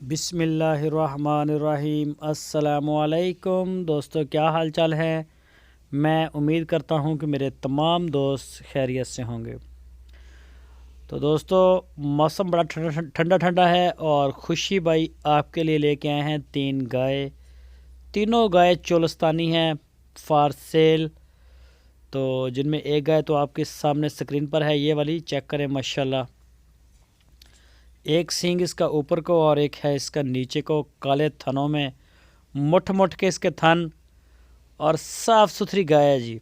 बिस्मिल्लाहिर्रहमानिर्रहीम। अस्सलामुअलैकुम दोस्तों, क्या हाल चाल है। मैं उम्मीद करता हूँ कि मेरे तमाम दोस्त खैरियत से होंगे। तो दोस्तों, मौसम बड़ा ठंडा ठंडा है और खुशी भाई आपके लिए लेके आए हैं 3 गाय। तीनों गाय चोलस्तानी हैं फॉर सेल। तो जिनमें एक गाय तो आपके सामने स्क्रीन पर है, ये वाली चेक करें माशाल्लाह। एक सींग इसका ऊपर को और एक है इसका नीचे को, काले थनों में मुठ मुठ के इसके थन और साफ़ सुथरी गाय है जी।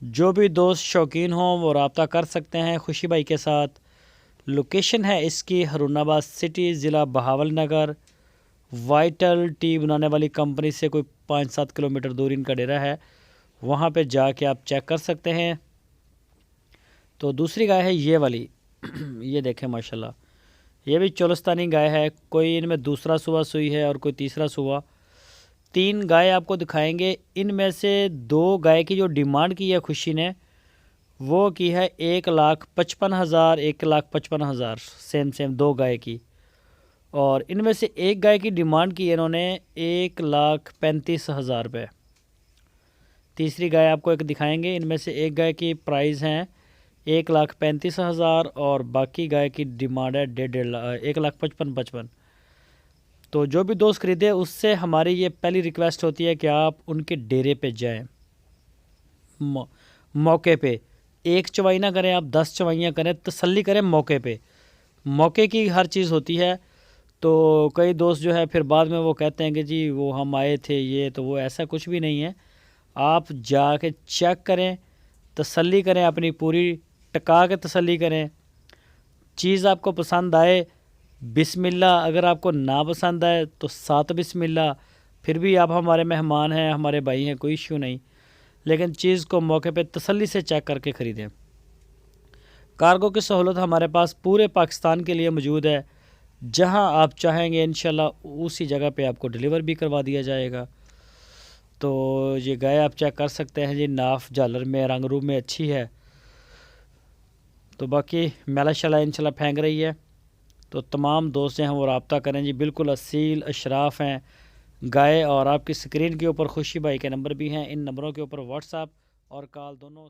जो भी दोस्त शौकीन हों वो रब्ता कर सकते हैं खुशी भाई के साथ। लोकेशन है इसकी हरुणाबाद सिटी, ज़िला बहावलनगर। वाइटल टी बनाने वाली कंपनी से कोई 5-7 किलोमीटर दूर इनका डेरा है, वहाँ पे जाके आप चेक कर सकते हैं। तो दूसरी गाय है ये वाली ये देखें माशाल्लाह, ये भी चोलस्तानी गाय है। कोई इनमें दूसरा सुबह सुई है और कोई तीसरा सुबह। 3 गाय आपको दिखाएंगे। इनमें से 2 गाय की जो डिमांड की है खुशी ने, वो की है 1,55,000, 1,55,000 सेम 2 गाय की। और इनमें से एक गाय की डिमांड की है इन्होंने 1,35,000 रुपये। तीसरी गाय आपको एक दिखाएंगे। इनमें से एक गाय की प्राइस हैं 1,35,000 और बाकी गाय की डिमांड है 1,55,000। तो जो भी दोस्त खरीदे उससे हमारी ये पहली रिक्वेस्ट होती है कि आप उनके डेरे पे जाएं। मौके पे एक चवाई ना करें, आप 10 चवाइयाँ करें, तसल्ली करें मौके पे। मौके की हर चीज़ होती है। तो कई दोस्त जो है फिर बाद में वो कहते हैं कि जी वो हम आए थे ये, तो वो ऐसा कुछ भी नहीं है। आप जाके चेक करें, तसल्ली करें, अपनी पूरी टका के तसल्ली करें। चीज़ आपको पसंद आए बिस्मिल्लाह, अगर आपको ना पसंद आए तो 7 बिस्मिल्लाह। फिर भी आप हमारे मेहमान हैं, हमारे भाई हैं, कोई इश्यू नहीं। लेकिन चीज़ को मौके पे तसल्ली से चेक करके ख़रीदें। कार्गो की सहूलत हमारे पास पूरे पाकिस्तान के लिए मौजूद है। जहां आप चाहेंगे इंशाल्लाह उसी जगह पे आपको डिलीवर भी करवा दिया जाएगा। तो ये गाय आप चेक कर सकते हैं जी, नाफ झालर में रंग रूप में अच्छी है। तो बाकी मैला शला इंशाल्लाह फेंक रही है। तो तमाम दोस्त हैं वो रब्ता करें जी, बिल्कुल असील अशराफ हैं गाय। और आपकी स्क्रीन के ऊपर खुशी भाई के नंबर भी हैं, इन नंबरों के ऊपर व्हाट्सएप और कॉल दोनों